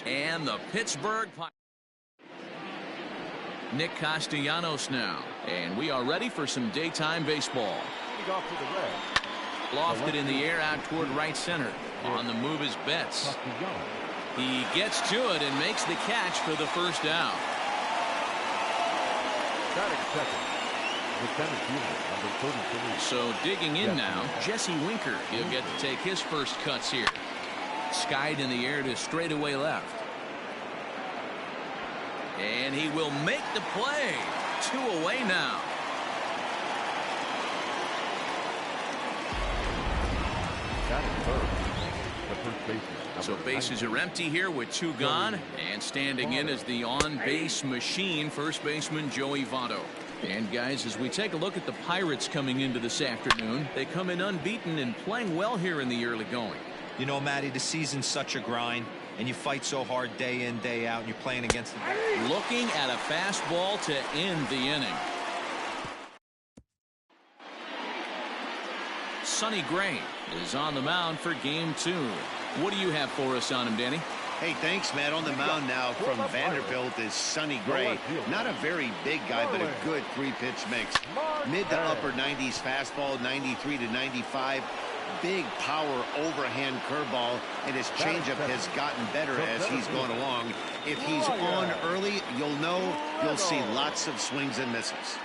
And the Pittsburgh Pirates. Nick Castellanos now. And we are ready for some daytime baseball. Lofted in the air out toward right center. On the move is Betts. He gets to it and makes the catch for the first down. So digging in now, Jesse Winker. He'll get to take his first cuts here. Skied in the air to straightaway left. And he will make the play. 2 away now. So bases are empty here with 2 gone. And standing in is the on-base machine, first baseman Joey Votto. And guys, as we take a look at the Pirates coming into this afternoon, they come in unbeaten and playing well here in the early going. You know, Matty, the season's such a grind, and you fight so hard day in, day out, and you're playing against the best. Looking at a fastball to end the inning. Sonny Gray is on the mound for game 2. What do you have for us on him, Danny? Hey, thanks, Matt. On the mound now from Vanderbilt is Sonny Gray. Not a very big guy, but a good 3-pitch mix. Mid to upper 90s fastball, 93 to 95. Big power overhand curveball, and his changeup has gotten better as he's gone along. If he's on early, you'll see lots of swings and misses.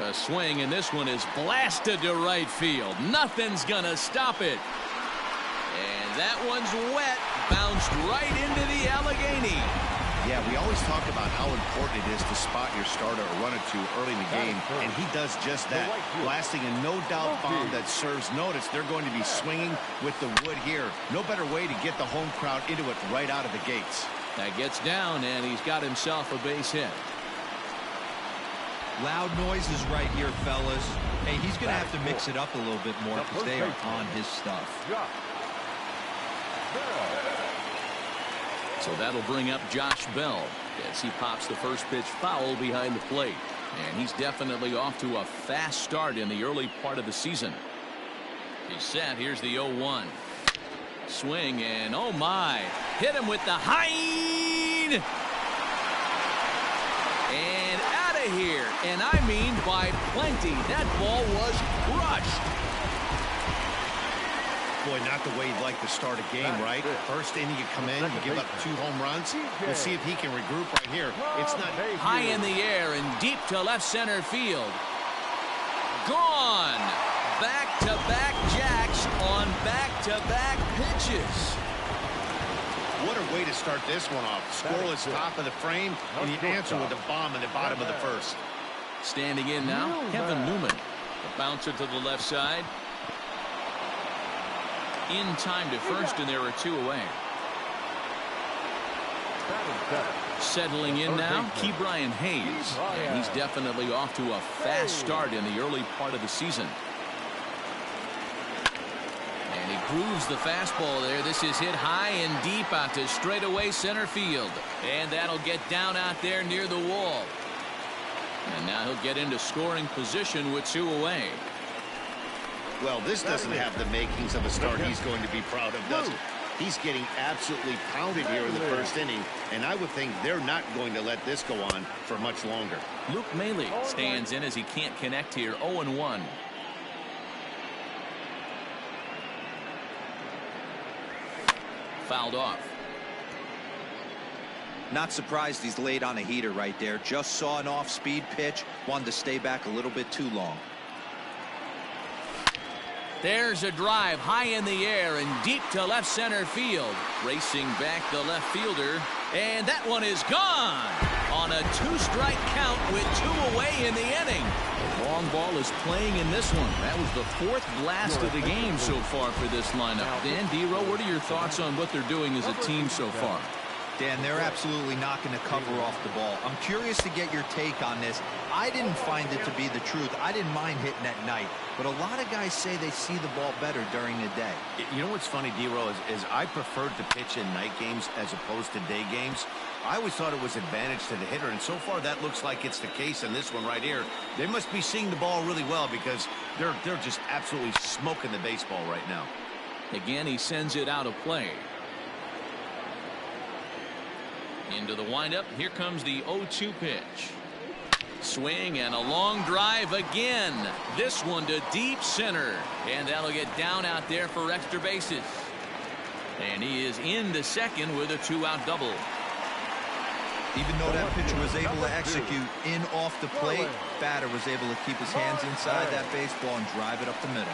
A swing, and this one is blasted to right field. Nothing's gonna stop it. And that one's wet, bounced right into the Allegheny. Yeah, we always talk about how important it is to spot your starter or run it to early in the game, and he does just that, blasting a no-doubt bomb that serves notice. They're going to be swinging with the wood here. No better way to get the home crowd into it right out of the gates. That gets down, and he's got himself a base hit. Loud noises right here, fellas. Hey, he's going to have to mix it up a little bit more because they are on his stuff. So that'll bring up Josh Bell as he pops the first pitch foul behind the plate. And he's definitely off to a fast start in the early part of the season. He's set. Here's the 0-1. Swing, and oh my. Hit him with the hind. And out of here. And I mean by plenty. That ball was crushed. Boy, not the way you'd like to start a game, right? First inning, you come in, you give up 2 home runs. We'll see if he can regroup right here. It's not high in the air and deep to left center field. Gone. Back-to-back jacks on back-to-back pitches. What a way to start this one off. Scoreless top of the frame, and you answer with a bomb in the bottom of the first. Standing in now, Kevin Newman. The bouncer to the left side. In time to first, and there are 2 away. Settling in now, Ke'Bryan Hayes. And he's definitely off to a fast start in the early part of the season. And he grooves the fastball there. This is hit high and deep out to straightaway center field. And that'll get down out there near the wall. And now he'll get into scoring position with 2 away. Well, this doesn't have the makings of a start he's going to be proud of, does it? He's getting absolutely pounded here in the first inning, and I would think they're not going to let this go on for much longer. Luke Maile stands in as he can't connect here. 0-1. Fouled off. Not surprised he's laid on a heater right there. Just saw an off-speed pitch. Wanted to stay back a little bit too long. There's a drive high in the air and deep to left center field. Racing back the left fielder. And that one is gone on a 2-strike count with 2 away in the inning. The long ball is playing in this one. That was the 4th blast of the game so far for this lineup. Dan, D-Row, what are your thoughts on what they're doing as a team so far? Dan, they're absolutely not going to cover off the ball. I'm curious to get your take on this. I didn't find it to be the truth. I didn't mind hitting at night. But a lot of guys say they see the ball better during the day. You know what's funny, D-Row, is I preferred to pitch in night games as opposed to day games. I always thought it was advantage to the hitter, and so far that looks like it's the case in this one right here. They must be seeing the ball really well because they're just absolutely smoking the baseball right now. Again, he sends it out of play. Into the windup. Here comes the 0-2 pitch. Swing and a long drive again. This one to deep center. And that'll get down out there for extra bases. And he is into second with a 2-out double. Even though that pitcher was able to execute in off the plate, batter was able to keep his hands inside that baseball and drive it up the middle.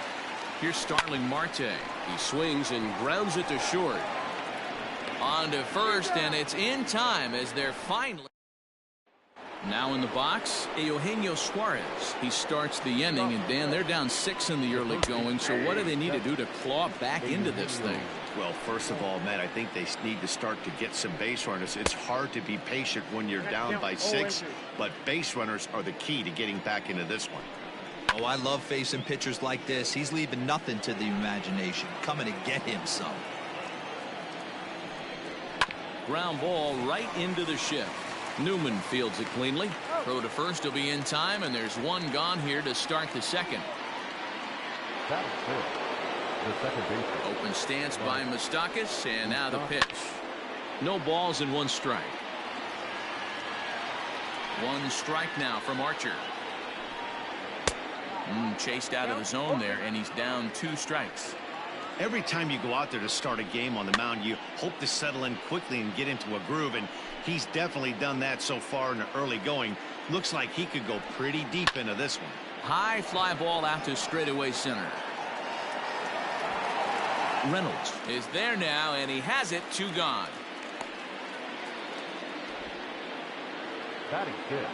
Here's Starling Marte. He swings and grounds it to short. On to first, and it's in time as they're finally. Now in the box, Eugenio Suarez. He starts the inning, and Dan, they're down 6 in the early going, so what do they need to do to claw back into this thing? Well, first of all, Matt, I think they need to start to get some base runners. It's hard to be patient when you're down by 6, but base runners are the key to getting back into this one. Oh, I love facing pitchers like this. He's leaving nothing to the imagination. Coming to get him some. Ground ball right into the shift. Newman fields it cleanly. Throw to first will be in time, and there's one gone here to start the second. That is it. The second baseman. Open stance by Moustakas, and now the pitch. No balls and 1 strike. 1 strike now from Archer. Chased out of the zone there, and he's down 2 strikes. Every time you go out there to start a game on the mound, you hope to settle in quickly and get into a groove, and he's definitely done that so far in the early going. Looks like he could go pretty deep into this one. High fly ball out to straightaway center. Reynolds is there now, and he has it. 2 gone. Batting fifth.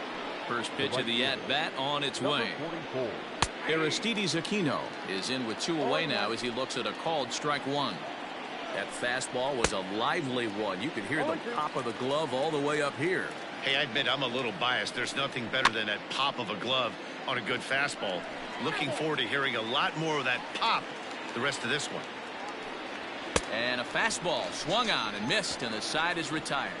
First pitch of the at-bat on its way. 44. Aristides Aquino is in with 2 away now as he looks at a called strike 1. That fastball was a lively one. You could hear the pop of the glove all the way up here. Hey, I admit I'm a little biased. There's nothing better than that pop of a glove on a good fastball. Looking forward to hearing a lot more of that pop the rest of this one. And a fastball swung on and missed, and the side is retired.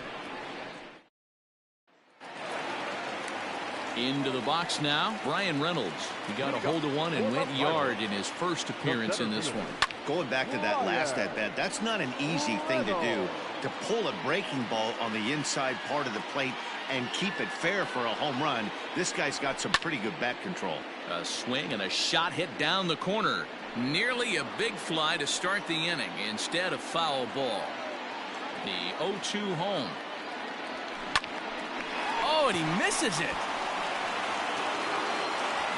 Into the box now, Brian Reynolds. He got a hold of one and went yard in his first appearance in this one. Going back to that last at-bat, that's not an easy thing to do, to pull a breaking ball on the inside part of the plate and keep it fair for a home run. This guy's got some pretty good bat control. A swing and a shot hit down the corner. Nearly a big fly to start the inning. Instead, a foul ball. The 0-2 home. Oh, and he misses it.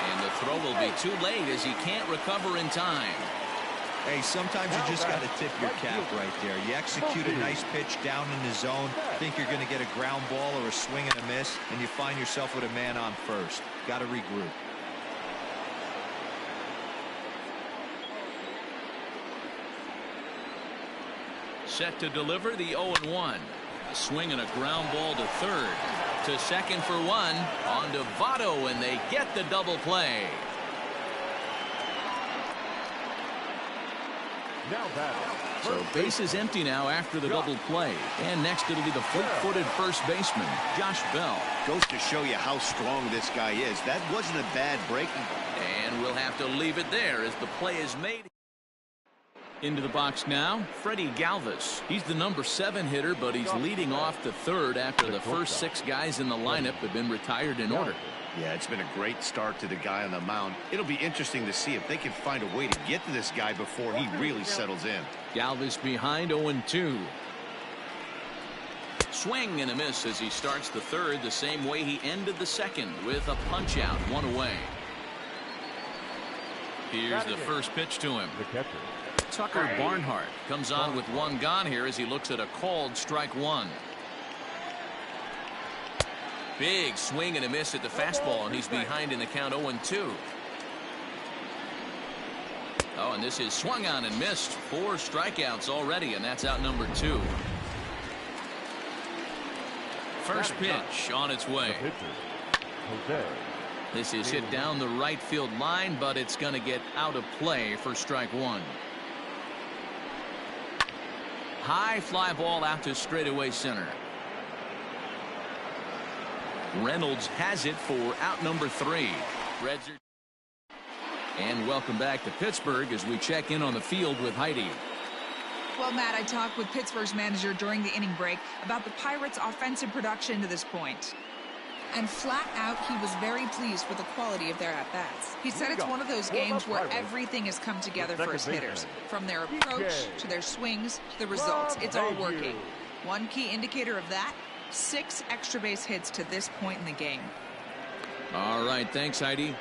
And the throw will be too late as he can't recover in time. Hey, sometimes you just got to tip your cap right there. You execute a nice pitch down in the zone, think you're going to get a ground ball or a swing and a miss, and you find yourself with a man on first. Got to regroup. Set to deliver the 0-1. A swing and a ground ball to third. To second for 1. On to Votto, and they get the double play. Now batting. So base is empty now after the double play. And next it'll be the fleet-footed first baseman, Josh Bell. Goes to show you how strong this guy is. That wasn't a bad breaking ball. And we'll have to leave it there as the play is made. Into the box now, Freddie Galvis. He's the number 7 hitter, but he's leading off the third after the first 6 guys in the lineup have been retired in order. Yeah, it's been a great start to the guy on the mound. It'll be interesting to see if they can find a way to get to this guy before he really settles in. Galvis behind 0-2. Swing and a miss as he starts the third the same way he ended the second with a punch out, 1 away. Here's the first pitch to him. The catcher. Tucker Barnhart comes on with 1 gone here as he looks at a called strike 1. Big swing and a miss at the fastball, and he's behind in the count 0-2. Oh, and this is swung on and missed. 4 strikeouts already, and that's out number 2. First pitch on its way. Jose. This is hit down the right field line, but it's going to get out of play for strike 1. High fly ball out to straightaway center. Reynolds has it for out number 3. Reds are. And welcome back to Pittsburgh as we check in on the field with Heidi. Well, Matt, I talked with Pittsburgh's manager during the inning break about the Pirates' offensive production to this point. And flat out, he was very pleased with the quality of their at-bats. He said it's one of those games where everything has come together for his hitters. From their approach to their swings to the results, it's all working. One key indicator of that, 6 extra base hits to this point in the game. All right, thanks, Heidi.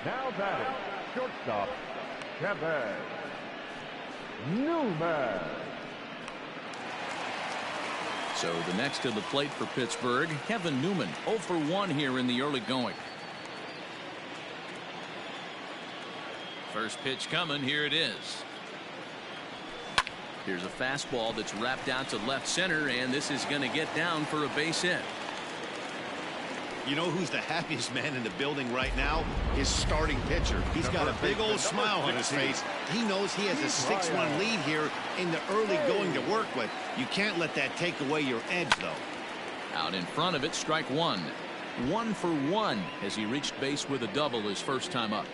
Now batting, shortstop, Kevin Newman. So the next to the plate for Pittsburgh, Kevin Newman, 0 for 1 here in the early going. First pitch coming, here it is. Here's a fastball that's wrapped out to left center, and this is going to get down for a base hit. You know who's the happiest man in the building right now? His starting pitcher. He's got a big old smile on his face. He knows he has a 6-1 lead here in the early going to work with. You can't let that take away your edge, though. Out in front of it, strike one. 1 for 1 as he reached base with a double his first time up.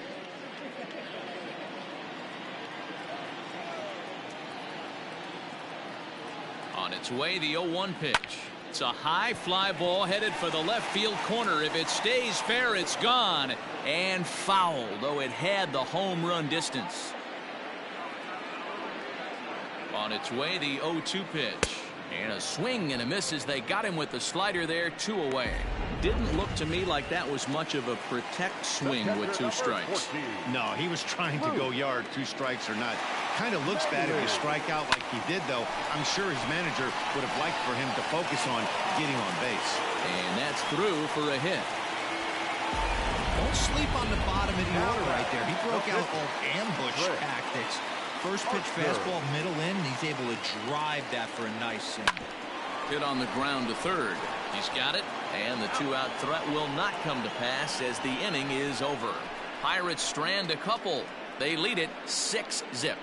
On its way, the 0-1 pitch. It's a high fly ball headed for the left field corner. If it stays fair, it's gone and foul, though it had the home run distance. On its way, the 0-2 pitch. And a swing and a miss as they got him with the slider there, 2 away. Didn't look to me like that was much of a protect swing with 2 strikes. No, he was trying to go yard, 2 strikes or not. Kind of looks bad if you strike out like he did, though. I'm sure his manager would have liked for him to focus on getting on base. And that's through for a hit. Don't sleep on the bottom of the order right there. He broke out all ambush tactics. First pitch fastball, middle in, and he's able to drive that for a nice single. Hit on the ground to third. He's got it, and the 2-out threat will not come to pass as the inning is over. Pirates strand a couple. They lead it 6-0.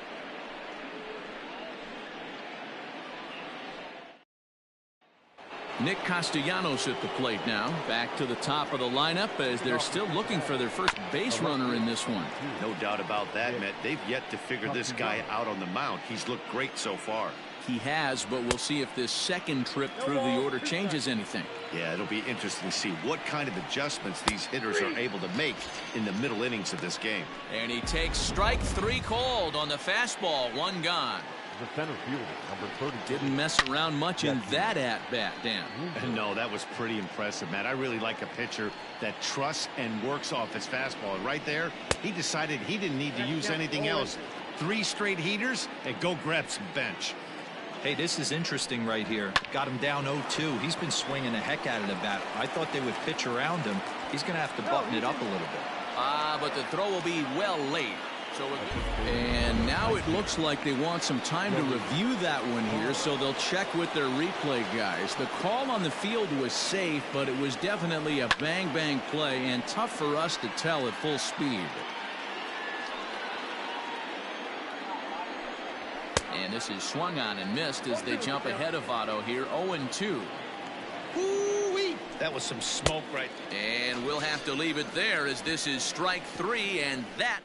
Nick Castellanos at the plate now. Back to the top of the lineup as they're still looking for their first base runner in this one. No doubt about that, Matt. They've yet to figure this guy out on the mound. He's looked great so far. He has, but we'll see if this second trip through the order changes anything. Yeah, it'll be interesting to see what kind of adjustments these hitters are able to make in the middle innings of this game. And he takes strike 3 called on the fastball. 1 gone. The center fielder, number 30. Didn't mess around much in that at-bat, Dan. No, that was pretty impressive, Matt. I really like a pitcher that trusts and works off his fastball. And right there, he decided he didn't need to use anything else. 3 straight heaters and go grab some bench. Hey, this is interesting right here. Got him down 0-2. He's been swinging the heck out of the bat. I thought they would pitch around him. He's going to have to button it up a little bit. But the throw will be well late. And now it looks like they want some time to review that one here, so they'll check with their replay guys. The call on the field was safe, but it was definitely a bang-bang play and tough for us to tell at full speed. And this is swung on and missed as they jump ahead of Votto here, 0-2. Woo-wee! That was some smoke right there. And we'll have to leave it there as this is strike 3, and that.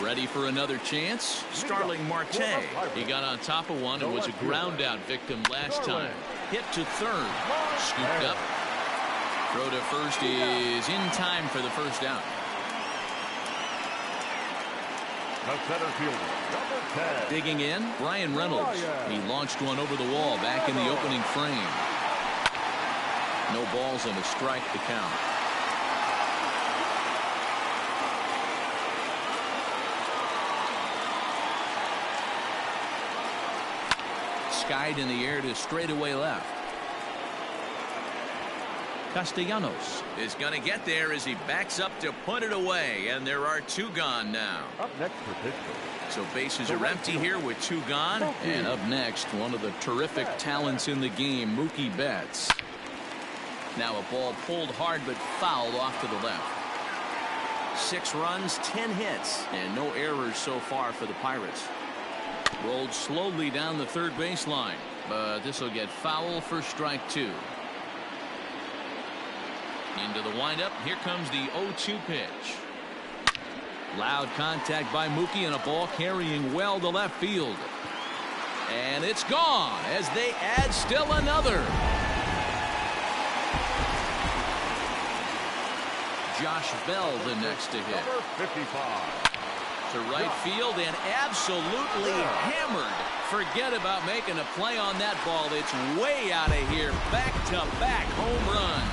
Ready for another chance? Starling Marte. He got on top of one and was a ground out victim last time. Hit to third. Scooped up. Throw to first is in time for the first out. The center fielder, number 10. Digging in, Brian Reynolds. He launched one over the wall back in the opening frame. No balls and a strike to count. Skied in the air to straightaway left. Castellanos is going to get there as he backs up to put it away, and there are 2 gone now. Up next for Pittsburgh. So bases are empty here with 2 gone, and up next, one of the terrific talents in the game, Mookie Betts. Now a ball pulled hard but fouled off to the left. 6 runs, 10 hits, and no errors so far for the Pirates. Rolled slowly down the third baseline, but this will get foul for strike 2. Into the windup. Here comes the 0-2 pitch. Loud contact by Mookie and a ball carrying well to left field. And it's gone as they add still another. Josh Bell the next to hit. Number 55. To right field and absolutely hammered. Forget about making a play on that ball. It's way out of here. Back-to-back home runs.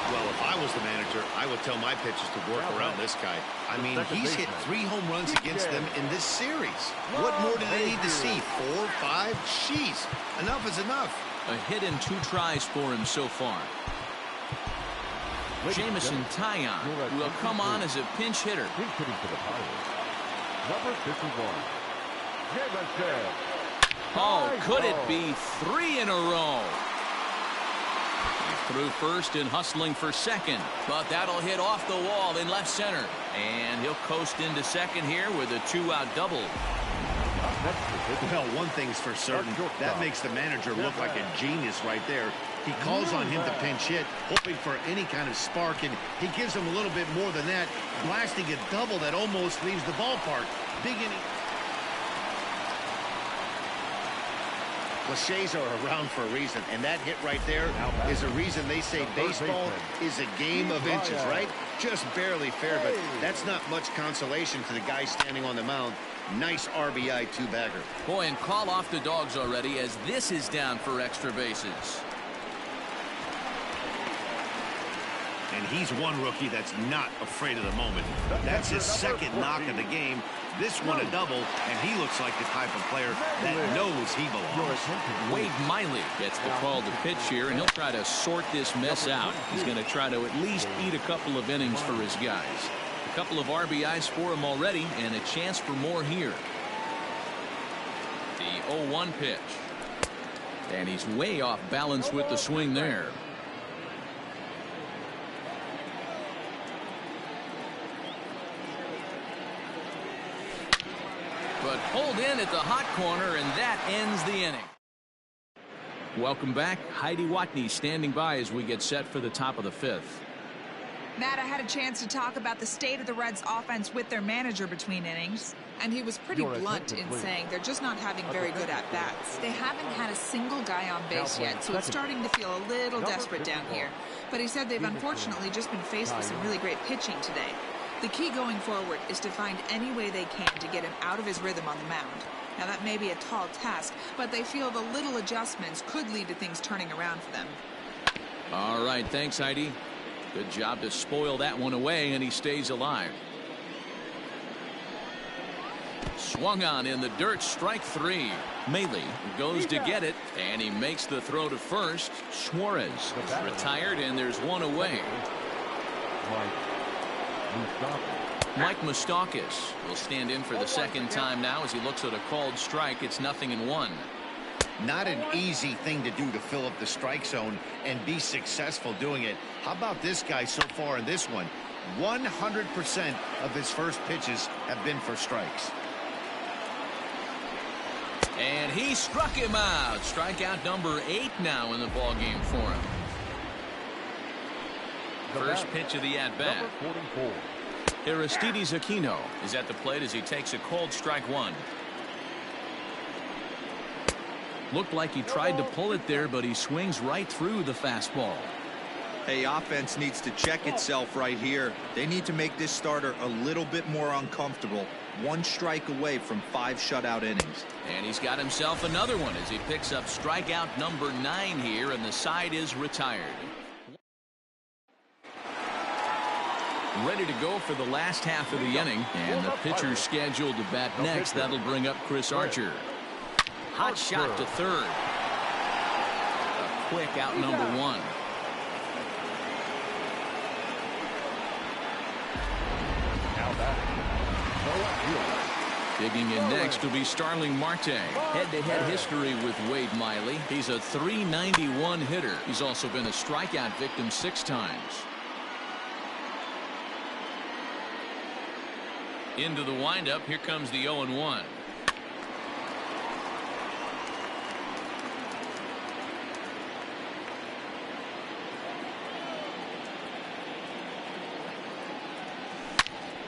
Well, if I was the manager, I would tell my pitchers to work around this guy. I mean, he's hit 3 home runs against them in this series. What more do they need to see? 4, 5? Jeez, enough is enough. A hit and 2 tries for him so far. Jameson Taillon will come on as a pinch hitter. He's hitting for the Pirates. Number 51. Jameson. Oh, could it be 3 in a row? He's through first and hustling for second, but that'll hit off the wall in left center. And he'll coast into second here with a 2-out double. Well, one thing's for certain. That makes the manager look like a genius right there. He calls on him to pinch hit, hoping for any kind of spark, and he gives him a little bit more than that, blasting a double that almost leaves the ballpark. Big inning. Cliches are around for a reason, and that hit right there is a reason they say baseball is a game of inches, right? Just barely fair, but that's not much consolation for the guy standing on the mound. Nice RBI 2-bagger. Boy, and call off the dogs already as this is down for extra bases. And he's one rookie that's not afraid of the moment. That's his second knock of the game. This one a double, and he looks like the type of player that knows he belongs. Wade Miley gets the call to pitch here, and he'll try to sort this mess out. He's going to try to at least eat a couple of innings for his guys. A couple of RBIs for him already, and a chance for more here. The 0-1 pitch. And he's way off balance with the swing there. But pulled in at the hot corner, and that ends the inning. Welcome back. Heidi Watney standing by as we get set for the top of the 5th. Matt, I had a chance to talk about the state of the Reds offense with their manager between innings, and he was pretty blunt in saying they're just not having very good at-bats. They haven't had a single guy on base yet, so it's starting to feel a little desperate down here. But he said they've unfortunately just been faced with some really great pitching today. The key going forward is to find any way they can to get him out of his rhythm on the mound. Now, that may be a tall task, but they feel the little adjustments could lead to things turning around for them. All right, thanks, Heidi. Good job to spoil that one away, and he stays alive. Swung on in the dirt, strike 3. Maile goes to get it, and he makes the throw to first. Suarez retired, and there's one away. Mike Moustakas will stand in for the second time now as he looks at a called strike. It's 0-1. Not an easy thing to do to fill up the strike zone and be successful doing it. How about this guy so far in this one? 100% of his first pitches have been for strikes. And he struck him out. Strikeout number 8 now in the ballgame for him. First pitch of the at-bat. Aristides Aquino is at the plate as he takes a called strike 1. Looked like he tried to pull it there, but he swings right through the fastball. Hey, offense needs to check itself right here. They need to make this starter a little bit more uncomfortable. 1 strike away from 5 shutout innings. And he's got himself another one as he picks up strikeout number 9 here, and the side is retired. Ready to go for the last half of the inning, and the pitcher scheduled to bat next. That'll bring up Chris Archer. Hot shot to third. A quick out number 1. Digging in next will be Starling Marte. Head-to-head history with Wade Miley. He's a .391 hitter. He's also been a strikeout victim 6 times. Into the windup. Here comes the 0-1.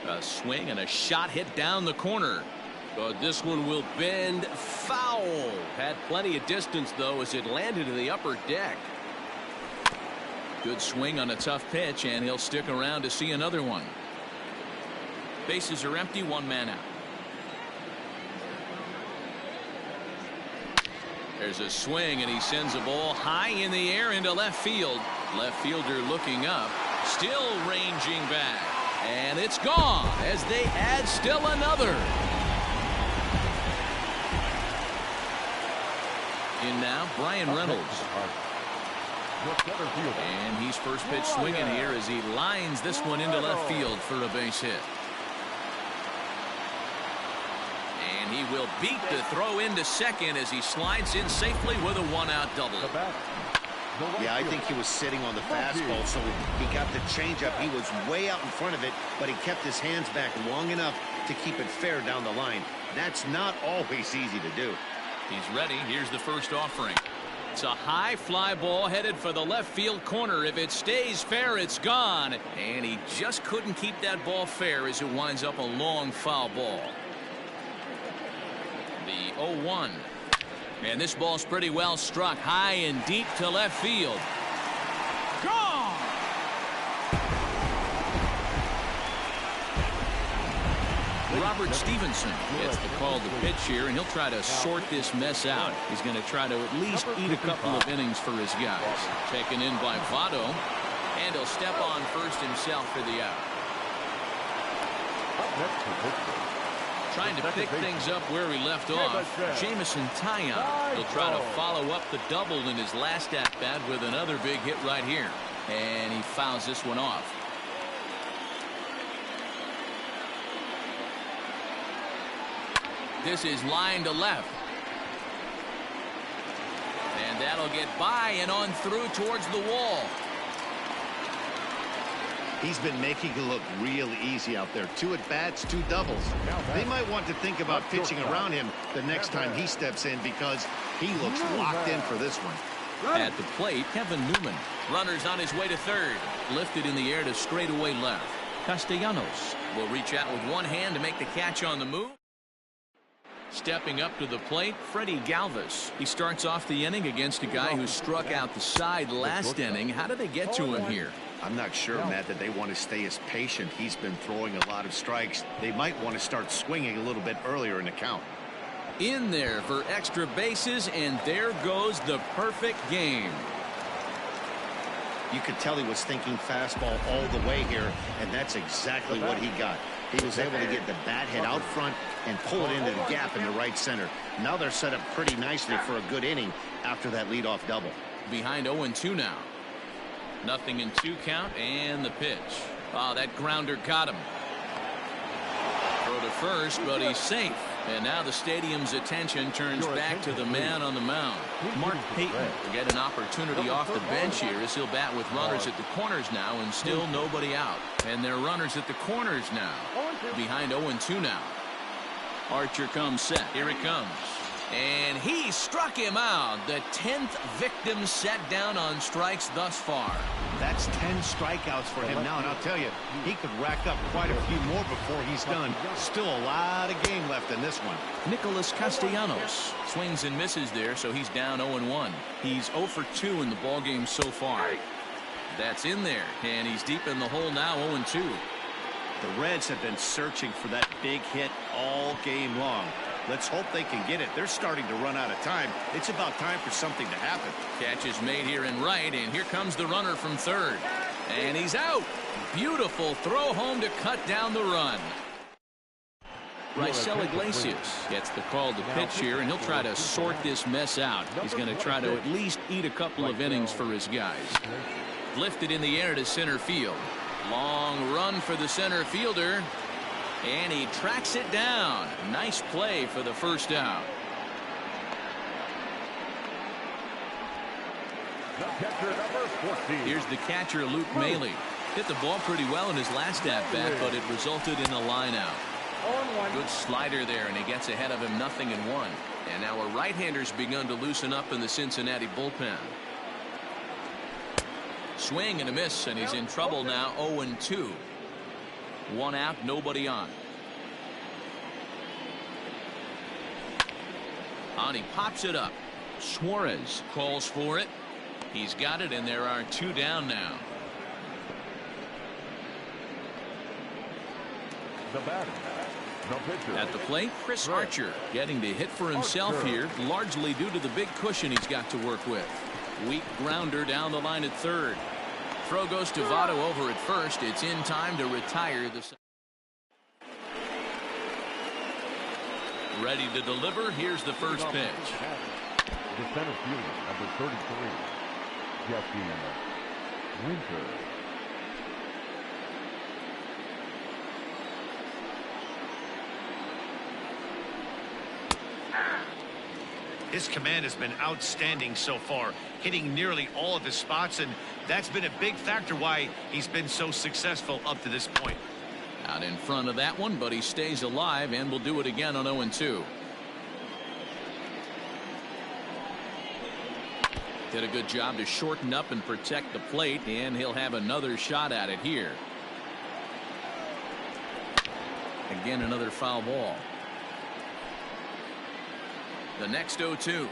A swing and a shot hit down the corner. But this one will bend foul. Had plenty of distance, though, as it landed in the upper deck. Good swing on a tough pitch, and he'll stick around to see another one. Bases are empty, one man out. There's a swing, and he sends a ball high in the air into left field. Left fielder looking up, still ranging back. And it's gone as they add still another. In now, Brian Reynolds. And he's first pitch swinging here as he lines this one into left field for a base hit. And he will beat the throw into second as he slides in safely with a one-out double. Yeah, I think he was sitting on the fastball, so he got the changeup. He was way out in front of it, but he kept his hands back long enough to keep it fair down the line. That's not always easy to do. He's ready. Here's the first offering. It's a high fly ball headed for the left field corner. If it stays fair, it's gone. And he just couldn't keep that ball fair as it winds up a long foul ball. The 0-1. And this ball's pretty well struck high and deep to left field. Gone! Robert Stevenson gets the call to pitch here, and he'll try to sort this mess out. He's going to try to at least eat a couple of innings for his guys. Taken in by Votto, and he'll step on first himself for the out. Trying to pick things up where he left off, Jameson Taillon. He'll try to follow up the double in his last at-bat with another big hit right here. And he fouls this one off. This is line to left. And that'll get by and on through towards the wall. He's been making it look real easy out there. 2 at-bats, 2 doubles. They might want to think about pitching around him the next time he steps in because he looks locked in for this one. At the plate, Kevin Newman. Runners on his way to third. Lifted in the air to straightaway left. Castellanos will reach out with one hand to make the catch on the move. Stepping up to the plate, Freddie Galvis. He starts off the inning against a guy who struck out the side last inning. How did they get to him here? I'm not sure, Matt, that they want to stay as patient. He's been throwing a lot of strikes. They might want to start swinging a little bit earlier in the count. In there for extra bases, and there goes the perfect game. You could tell he was thinking fastball all the way here, and that's exactly what he got. He was able to get the bat head out front and pull it into the gap in the right center. Now they're set up pretty nicely for a good inning after that leadoff double. Behind 0-2 now. 0-2 count, and the pitch. Oh, that grounder got him. Throw to first, but he's safe. And now the stadium's attention turns back to the man on the mound. Mark Payton will get an opportunity off the bench here as he'll bat with runners at the corners now, and still nobody out. And they're runners at the corners now. Behind 0-2 now. Archer comes set. Here it comes. And he struck him out. The 10th victim set down on strikes thus far. That's 10 strikeouts for him now, and I'll tell you, he could rack up quite a few more before he's done. Still a lot of game left in this one. Nicholas Castellanos swings and misses there, so he's down 0-1. He's 0 for 2 in the ballgame so far. That's in there, and he's deep in the hole now, 0-2. The Reds have been searching for that big hit all game long. Let's hope they can get it. They're starting to run out of time. It's about time for something to happen. Catch is made here in right, and here comes the runner from third. And he's out. Beautiful throw home to cut down the run. Raisel Iglesias gets the call to pitch here, and he'll try to sort this mess out. He's going to try to at least eat a couple of innings for his guys. Lifted in the air to center field. Long run for the center fielder. And he tracks it down. Nice play for the first out. Here's the catcher, Luke Maile. Hit the ball pretty well in his last at-bat, but it resulted in a line out. Good slider there, and he gets ahead of him 0-1. And now a right-hander's begun to loosen up in the Cincinnati bullpen. Swing and a miss, and he's in trouble now, 0-2. 1 out, nobody on. And he pops it up. Suarez calls for it. He's got it, and there are 2 down now. The batter, the pitcher. At the plate, Chris Archer getting to hit for himself here, largely due to the big cushion he's got to work with. Weak grounder down the line at third. Throw goes to Votto over at first. It's in time to retire the. Ready to deliver. Here's the first pitch. The center fielder, number 33, Jesse Winker. His command has been outstanding so far, hitting nearly all of his spots, and that's been a big factor why he's been so successful up to this point. Out in front of that one, but he stays alive and will do it again on 0-2. Did a good job to shorten up and protect the plate, and he'll have another shot at it here. Again, another foul ball. The next 0-2.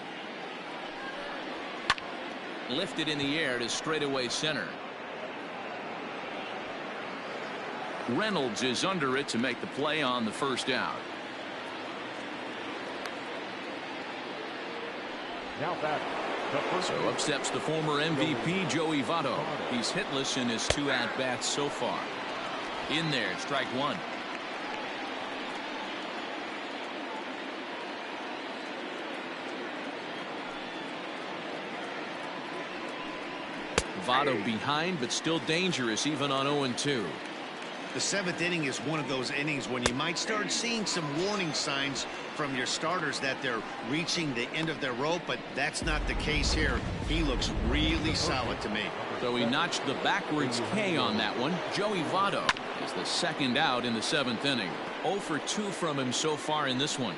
Lifted in the air to straightaway center. Reynolds is under it to make the play on the first out. Now back. So up steps the former MVP Joey Votto. He's hitless in his 2 at-bats so far. In there, strike 1. Votto behind, but still dangerous even on 0-2. The 7th inning is one of those innings when you might start seeing some warning signs from your starters that they're reaching the end of their rope, but that's not the case here. He looks really solid to me. So he notched the backwards K on that one. Joey Votto is the 2nd out in the 7th inning. 0 for 2 from him so far in this one.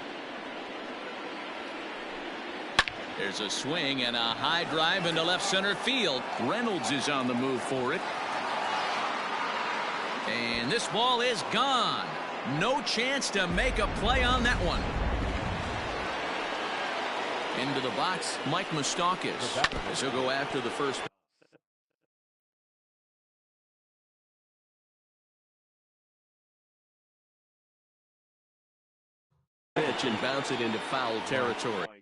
There's a swing and a high drive into left center field. Reynolds is on the move for it. And this ball is gone. No chance to make a play on that one. Into the box, Mike Moustakas, as he'll go after the first. Pitch and bounce it into foul territory.